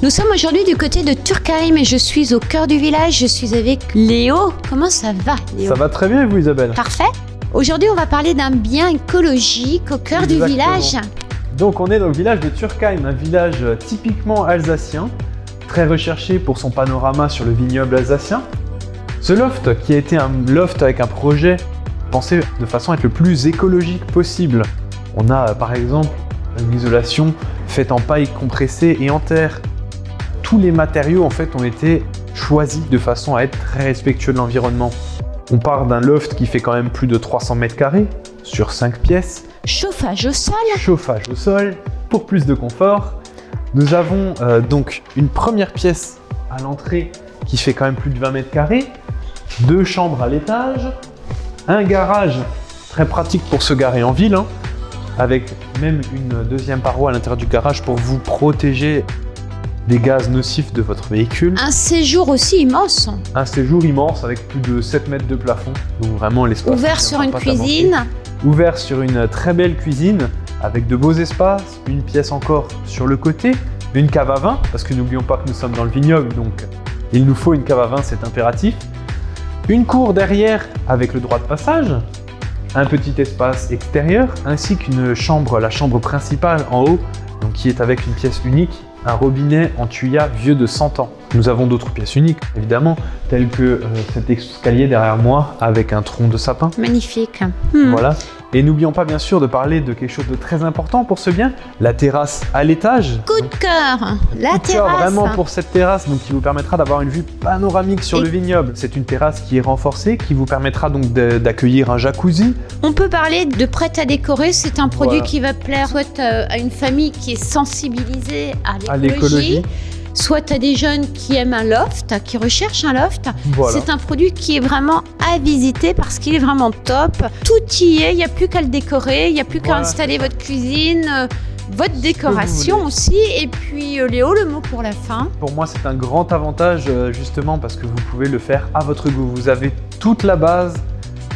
Nous sommes aujourd'hui du côté de Turckheim et je suis au cœur du village. Je suis avec Léo. Comment ça va, Léo? Ça va très bien et vous, Isabelle? Parfait. Aujourd'hui, on va parler d'un bien écologique au cœur du village. Donc, on est dans le village de Turckheim, un village typiquement alsacien, très recherché pour son panorama sur le vignoble alsacien. Ce loft, qui a été un loft avec un projet pensé de façon à être le plus écologique possible. On a par exemple une isolation faite en paille compressée et en terre. Tous les matériaux en fait ont été choisis de façon à être très respectueux de l'environnement. On part d'un loft qui fait quand même plus de 300 mètres carrés sur 5 pièces. Chauffage au sol. Chauffage au sol pour plus de confort. Nous avons donc une première pièce à l'entrée qui fait quand même plus de 20 mètres carrés. 2 chambres à l'étage. Un garage très pratique pour se garer en ville, avec même une deuxième paroi à l'intérieur du garage pour vous protéger des gaz nocifs de votre véhicule. Un séjour aussi immense. Un séjour immense avec plus de 7 mètres de plafond, donc vraiment l'espace. Ouvert sur une cuisine. Ouvert sur une très belle cuisine avec de beaux espaces, une pièce encore sur le côté, une cave à vin, parce que n'oublions pas que nous sommes dans le vignoble, donc il nous faut une cave à vin, c'est impératif. Une cour derrière avec le droit de passage, un petit espace extérieur, ainsi qu'une chambre, la chambre principale en haut, donc qui est avec une pièce unique, un robinet en tuya vieux de 100 ans. Nous avons d'autres pièces uniques, évidemment, telles que cet escalier derrière moi avec un tronc de sapin. Magnifique. Voilà. Et n'oublions pas bien sûr de parler de quelque chose de très important pour ce bien, la terrasse à l'étage. Coup de cœur, la terrasse. Vraiment pour cette terrasse, donc qui vous permettra d'avoir une vue panoramique sur le vignoble. C'est une terrasse qui est renforcée, qui vous permettra donc d'accueillir un jacuzzi. On peut parler de prêt à décorer, c'est un produit qui va plaire soit à une famille qui est sensibilisée à l'écologie. Soit à des jeunes qui aiment un loft, qui recherchent un loft. Voilà. C'est un produit qui est vraiment à visiter parce qu'il est vraiment top. Tout y est, il n'y a plus qu'à le décorer, il n'y a plus qu'à installer votre cuisine, votre décoration aussi. Et puis Léo, le mot pour la fin. Pour moi, c'est un grand avantage justement parce que vous pouvez le faire à votre goût. Vous avez toute la base,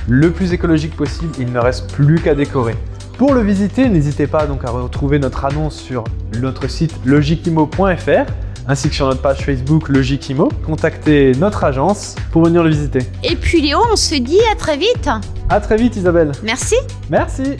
le plus écologique possible, il ne reste plus qu'à décorer. Pour le visiter, n'hésitez pas donc à retrouver notre annonce sur notre site logiquimo.fr ainsi que sur notre page Facebook Logiquimo. Contactez notre agence pour venir le visiter. Et puis Léo, on se dit à très vite. À très vite Isabelle. Merci. Merci.